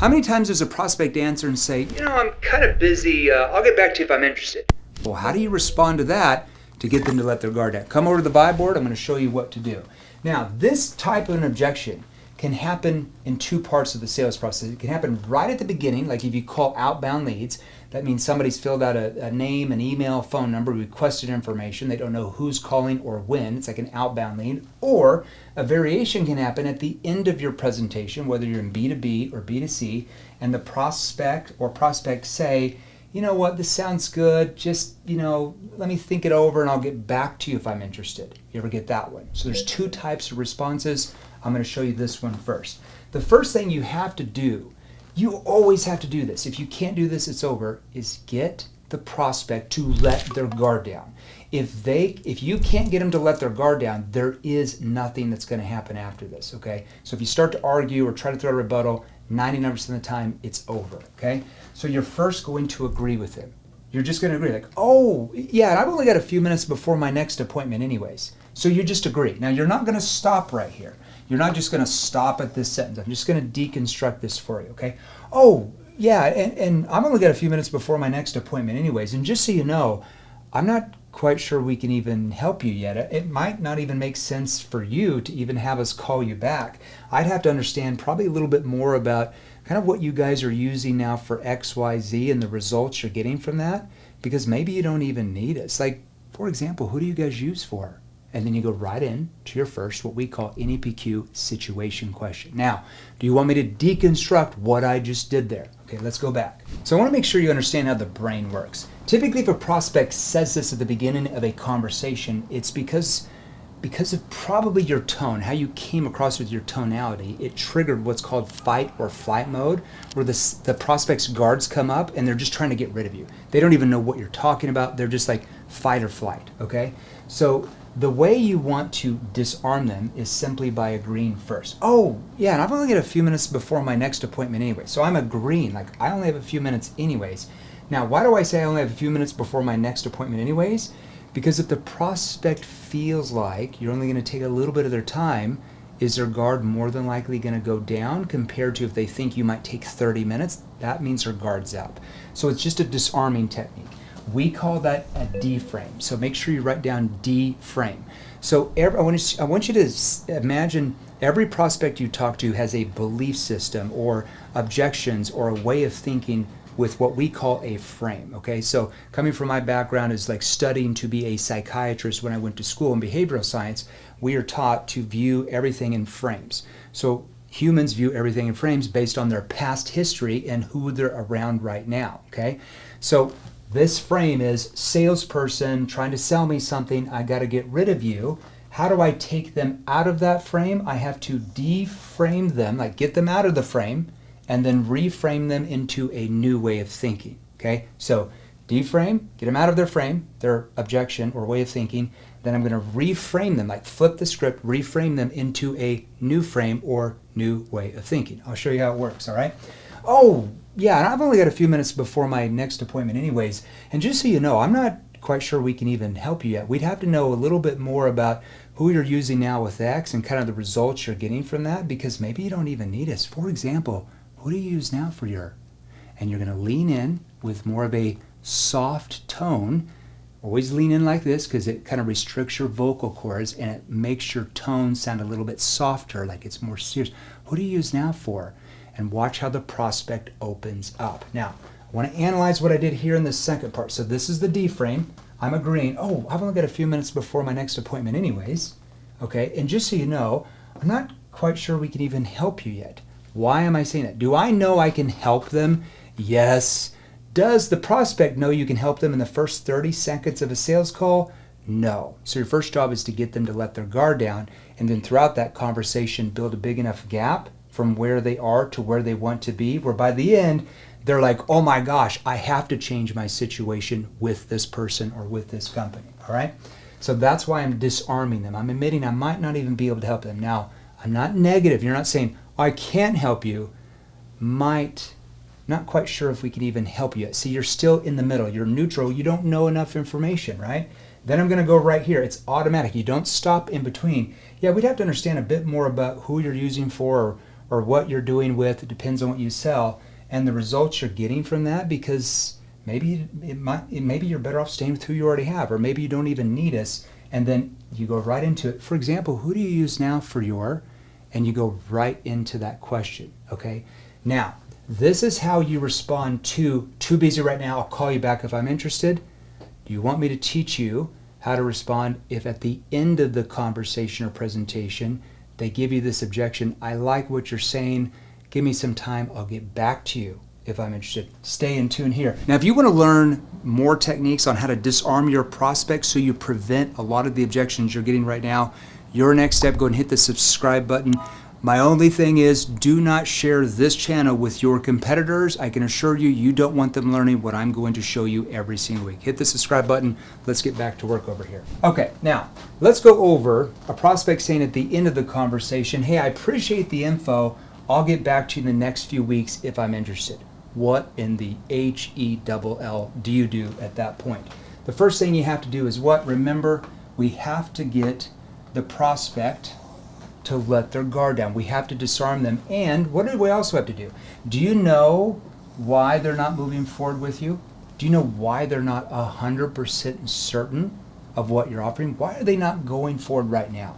How many times does a prospect answer and say, I'm kind of busy, I'll get back to you if I'm interested? Well, how do you respond to that to get them to let their guard down? Come over to the buy board, I'm going to show you what to do. Now, this type of an objection can happen in two parts of the sales process. It can happen right at the beginning, like if you call outbound leads. That means somebody's filled out a name, an email, phone number, requested information. They don't know who's calling or when. It's like an outbound lead. Or a variation can happen at the end of your presentation, whether you're in B2B or B2C, and the prospect or prospects say, you know what, this sounds good. Just, let me think it over and I'll get back to you if I'm interested. You ever get that one? So there's two types of responses. I'm going to show you this one first. The first thing you have to do, you always have to do this. If you can't do this, it's over, is get the prospect to let their guard down. If you can't get them to let their guard down, there is nothing that's going to happen after this, okay? So if you start to argue or try to throw a rebuttal, 99% of the time, it's over, okay? So you're first going to agree with him. You're just going to agree, like, oh, yeah, and I've only got a few minutes before my next appointment anyways. So you just agree. Now, you're not going to stop right here. You're not just going to stop at this sentence. I'm just going to deconstruct this for you, okay? Oh, yeah, and I've only got a few minutes before my next appointment anyways. And just so you know, I'm not quite sure we can even help you yet. It might not even make sense for you to even have us call you back. I'd have to understand probably a little bit more about kind of what you guys are using now for XYZ and the results you're getting from that, because maybe you don't even need us. Like, for example, who do you guys use for? And then you go right in to your first, what we call NEPQ situation question. Now, do you want me to deconstruct what I just did there? Okay, let's go back. So I want to make sure you understand how the brain works. Typically, if a prospect says this at the beginning of a conversation, it's because of probably your tone, how you came across with your tonality. It triggered what's called fight or flight mode, where the prospect's guards come up and they're just trying to get rid of you. They don't even know what you're talking about. They're just like fight or flight, okay? So the way you want to disarm them is simply by agreeing first. Oh, yeah, and I've only got a few minutes before my next appointment anyway. So I'm agreeing, like I only have a few minutes anyways. Now, why do I say I only have a few minutes before my next appointment anyways? Because if the prospect feels like you're only going to take a little bit of their time, is their guard more than likely going to go down compared to if they think you might take 30 minutes? That means their guard's up. So it's just a disarming technique. We call that a deframe. So make sure you write down deframe. So I want you to imagine every prospect you talk to has a belief system or objections or a way of thinking with what we call a frame, okay? So coming from my background is like studying to be a psychiatrist. When I went to school in behavioral science, we are taught to view everything in frames. So humans view everything in frames based on their past history and who they're around right now, okay? So this frame is salesperson trying to sell me something, I got to get rid of you. How do I take them out of that frame? I have to deframe them, like get them out of the frame, and then reframe them into a new way of thinking, okay? So deframe, get them out of their frame, their objection or way of thinking. Then I'm going to reframe them, like flip the script, reframe them into a new frame or new way of thinking. I'll show you how it works, all right? Oh, yeah, and I've only got a few minutes before my next appointment anyways. And just so you know, I'm not quite sure we can even help you yet. We'd have to know a little bit more about who you're using now with X and kind of the results you're getting from that, because maybe you don't even need us. For example, who do you use now for your? And you're going to lean in with more of a soft tone. Always lean in like this because it kind of restricts your vocal cords and it makes your tone sound a little bit softer, like it's more serious. Who do you use now for? And watch how the prospect opens up. Now, I want to analyze what I did here in the second part. So this is the deframe. I'm agreeing. Oh, I've only got a few minutes before my next appointment anyways. Okay, and just so you know, I'm not quite sure we can even help you yet. Why am I saying that? Do I know I can help them? Yes. Does the prospect know you can help them in the first 30 seconds of a sales call? No. So your first job is to get them to let their guard down, and then throughout that conversation build a big enough gap from where they are to where they want to be, where by the end they're like, oh my gosh, I have to change my situation with this person or with this company, all right? So that's why I'm disarming them. I'm admitting I might not even be able to help them. Now, I'm not negative. You're not saying, I can't help you. Not quite sure if we can even help you yet. See, you're still in the middle. You're neutral. You don't know enough information, right? Then I'm going to go right here. It's automatic. You don't stop in between. Yeah, we'd have to understand a bit more about who you're using for or what you're doing with, it depends on what you sell, and the results you're getting from that, because maybe maybe you're better off staying with who you already have, or maybe you don't even need us, and then you go right into it. For example, who do you use now for your, and you go right into that question, okay? Now, this is how you respond to, too busy right now, I'll call you back if I'm interested. Do you want me to teach you how to respond if at the end of the conversation or presentation they give you this objection? I like what you're saying, give me some time, I'll get back to you if I'm interested. Stay in tune here. Now, if you want to learn more techniques on how to disarm your prospects so you prevent a lot of the objections you're getting right now, your next step, go and hit the subscribe button. My only thing is, do not share this channel with your competitors. I can assure you, you don't want them learning what I'm going to show you every single week. Hit the subscribe button. Let's get back to work over here. Okay, now let's go over a prospect saying at the end of the conversation, hey, I appreciate the info. I'll get back to you in the next few weeks if I'm interested. What in the HELL do you do at that point? The first thing you have to do is what? Remember, we have to get the prospect to let their guard down. We have to disarm them. And what do we also have to do? Do you know why they're not moving forward with you? Do you know why they're not 100% certain of what you're offering? Why are they not going forward right now?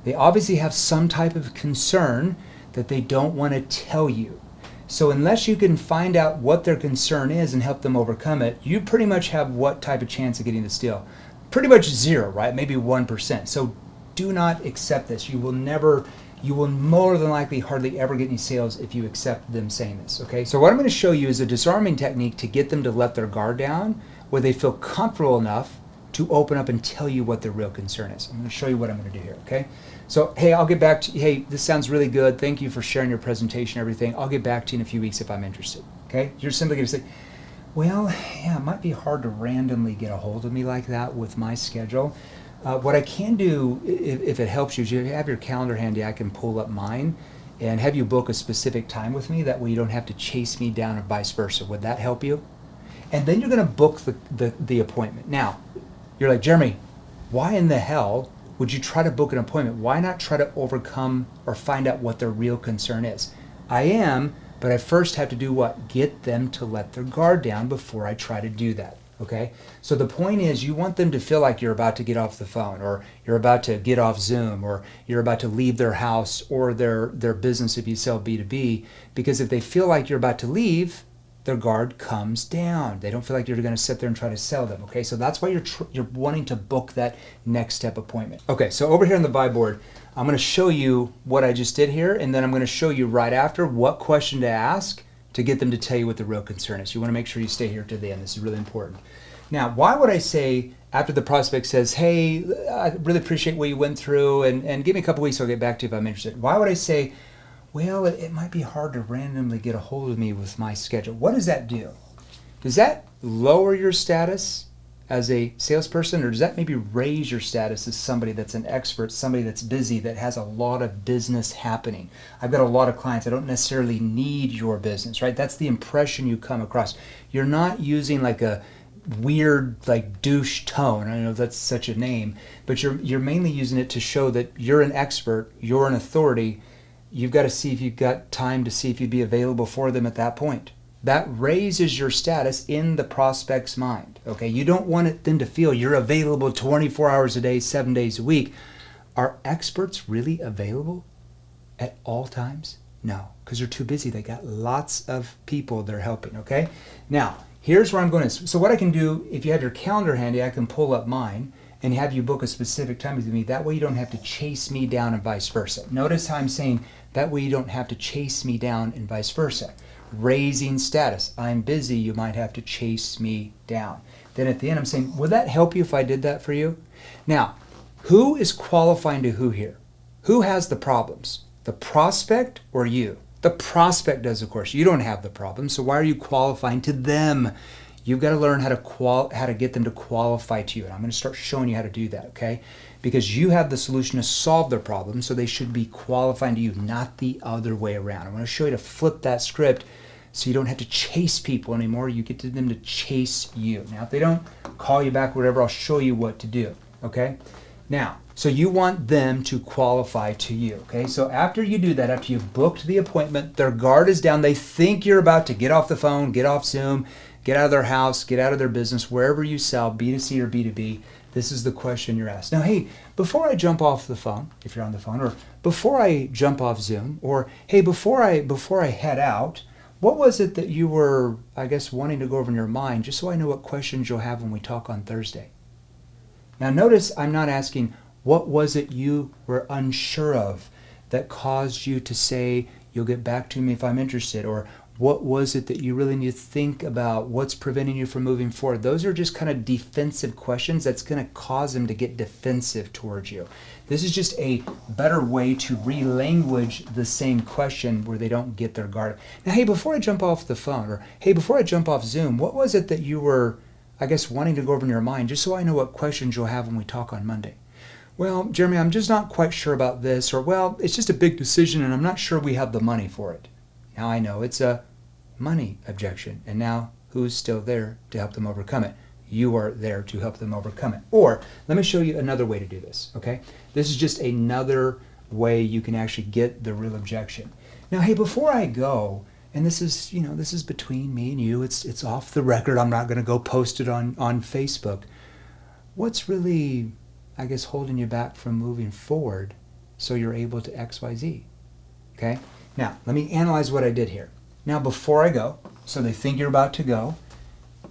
They obviously have some type of concern that they don't want to tell you. So unless you can find out what their concern is and help them overcome it, you pretty much have what type of chance of getting this deal? Pretty much zero, right? Maybe 1%. So do not accept this. You will more than likely hardly ever get any sales if you accept them saying this, okay? So what I'm going to show you is a disarming technique to get them to let their guard down where they feel comfortable enough to open up and tell you what their real concern is. I'm going to show you what I'm going to do here, okay? So, hey, I'll get back to you. Hey, this sounds really good. Thank you for sharing your presentation and everything. I'll get back to you in a few weeks if I'm interested, okay? You're simply going to say, well, yeah, it might be hard to randomly get a hold of me like that with my schedule. What I can do, if it helps you, is you have your calendar handy, I can pull up mine and have you book a specific time with me. That way you don't have to chase me down or vice versa. Would that help you? And then you're going to book the appointment. Now, you're like, Jeremy, why in the hell would you try to book an appointment? Why not try to overcome or find out what their real concern is? I am, but I first have to do what? Get them to let their guard down before I try to do that. Okay, so the point is you want them to feel like you're about to get off the phone, or you're about to get off Zoom, or you're about to leave their house or their business if you sell B2B, because if they feel like you're about to leave, their guard comes down. They don't feel like you're going to sit there and try to sell them. Okay, so that's why you're wanting to book that next step appointment. Okay, so over here on the vibe board, I'm going to show you what I just did here, and then I'm going to show you right after what question to ask to get them to tell you what the real concern is. You want to make sure you stay here to the end. This is really important. Now, why would I say after the prospect says, hey, I really appreciate what you went through and give me a couple weeks, I'll get back to you if I'm interested. Why would I say, well, it might be hard to randomly get a hold of me with my schedule? What does that do? Does that lower your status as a salesperson, or does that maybe raise your status as somebody that's an expert, somebody that's busy, that has a lot of business happening? I've got a lot of clients. I don't necessarily need your business, right? That's the impression you come across. You're not using like a weird like douche tone. I don't know if that's such a name, but you're mainly using it to show that you're an expert, you're an authority. You've got to see if you've got time to see if you'd be available for them at that point. That raises your status in the prospect's mind. Okay, you don't want them to feel you're available 24 hours a day, 7 days a week. Are experts really available at all times? No, because they're too busy. They got lots of people they're helping. Okay, now here's where I'm going to. So what I can do, if you have your calendar handy, I can pull up mine and have you book a specific time with me. That way you don't have to chase me down and vice versa. Notice how I'm saying that way you don't have to chase me down and vice versa. Raising status. I'm busy, you might have to chase me down. Then at the end I'm saying, would that help you if I did that for you? Now, who is qualifying to who here? Who has the problems? The prospect or you? The prospect does, of course. You don't have the problem, so why are you qualifying to them? You've got to learn how to get them to qualify to you. And I'm going to start showing you how to do that, okay? Because you have the solution to solve their problem, so they should be qualifying to you, not the other way around. I'm going to show you to flip that script so you don't have to chase people anymore. You get them to chase you. Now, if they don't call you back, whatever, I'll show you what to do, okay? Now, so you want them to qualify to you, okay? So after you do that, after you've booked the appointment, their guard is down. They think you're about to get off the phone, get off Zoom, get out of their house, get out of their business, wherever you sell, B2C or B2B. This is the question you're asked. Now, hey, before I jump off the phone, if you're on the phone, or before I jump off Zoom, or hey, before I head out, what was it that you were, I guess, wanting to go over in your mind, just so I know what questions you'll have when we talk on Thursday? Now notice I'm not asking, what was it you were unsure of that caused you to say, you'll get back to me if I'm interested, or what was it that you really need to think about? What's preventing you from moving forward? Those are just kind of defensive questions that's going to cause them to get defensive towards you. This is just a better way to re-language the same question where they don't get their guard. Now, hey, before I jump off the phone, or hey, before I jump off Zoom, what was it that you were, I guess, wanting to go over in your mind, just so I know what questions you'll have when we talk on Monday? Well, Jeremy, I'm just not quite sure about this, or well, it's just a big decision and I'm not sure we have the money for it. Now I know it's a money objection, and now who's still there to help them overcome it? You are there to help them overcome it. Or let me show you another way to do this, okay? This is just another way you can actually get the real objection. Now, hey, before I go, and this is, this is between me and you, it's off the record, I'm not going to go post it on Facebook. What's really, I guess, holding you back from moving forward so you're able to X, Y, Z? Okay? Now, let me analyze what I did here. Now, before I go, so they think you're about to go,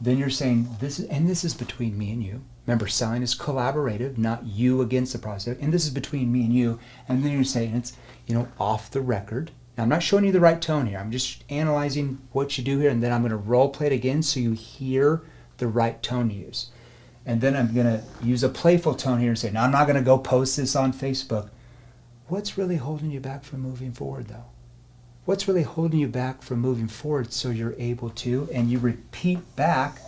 then you're saying, this is between me and you. Remember, selling is collaborative, not you against the prospect, and this is between me and you. And then you're saying it's, off the record. Now, I'm not showing you the right tone here. I'm just analyzing what you do here, and then I'm going to role play it again so you hear the right tone to use. And then I'm going to use a playful tone here and say, now I'm not going to go post this on Facebook. What's really holding you back from moving forward, though? What's really holding you back from moving forward so you're able to, and you repeat back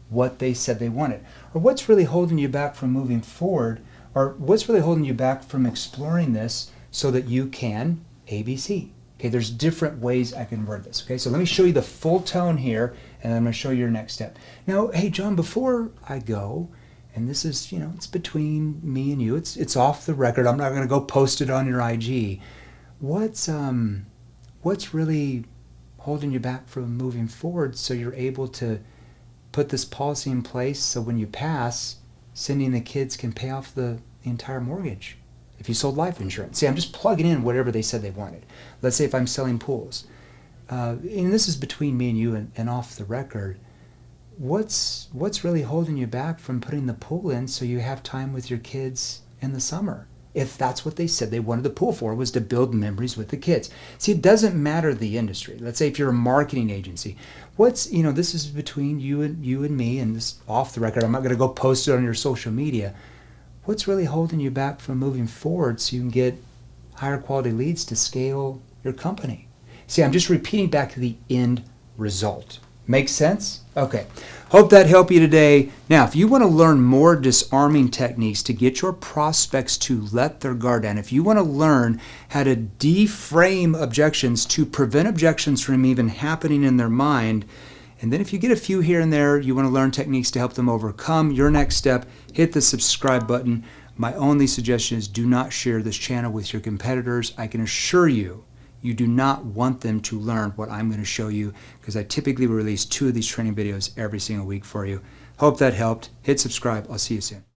what they said they wanted? Or what's really holding you back from moving forward? Or what's really holding you back from exploring this so that you can ABC? Okay, there's different ways I can word this. Okay, so let me show you the full tone here, and I'm going to show you your next step. Now, hey, John, before I go, and this is, it's between me and you, it's off the record, I'm not going to go post it on your IG. What's really holding you back from moving forward so you're able to put this policy in place so when you pass, sending the kids can pay off the entire mortgage if you sold life insurance? See, I'm just plugging in whatever they said they wanted. Let's say if I'm selling pools. And this is between me and you and off the record. What's really holding you back from putting the pool in so you have time with your kids in the summer? If that's what they said they wanted the pool for, was to build memories with the kids. See, it doesn't matter the industry. Let's say if you're a marketing agency, this is between you and me, and this off the record, I'm not going to go post it on your social media. What's really holding you back from moving forward so you can get higher quality leads to scale your company? See, I'm just repeating back to the end result. Make sense? Okay. Hope that helped you today. Now, if you want to learn more disarming techniques to get your prospects to let their guard down, if you want to learn how to deframe objections to prevent objections from even happening in their mind, and then if you get a few here and there, you want to learn techniques to help them overcome your next step, hit the subscribe button. My only suggestion is do not share this channel with your competitors. I can assure you, you do not want them to learn what I'm going to show you, because I typically release 2 of these training videos every single week for you. Hope that helped. Hit subscribe. I'll see you soon.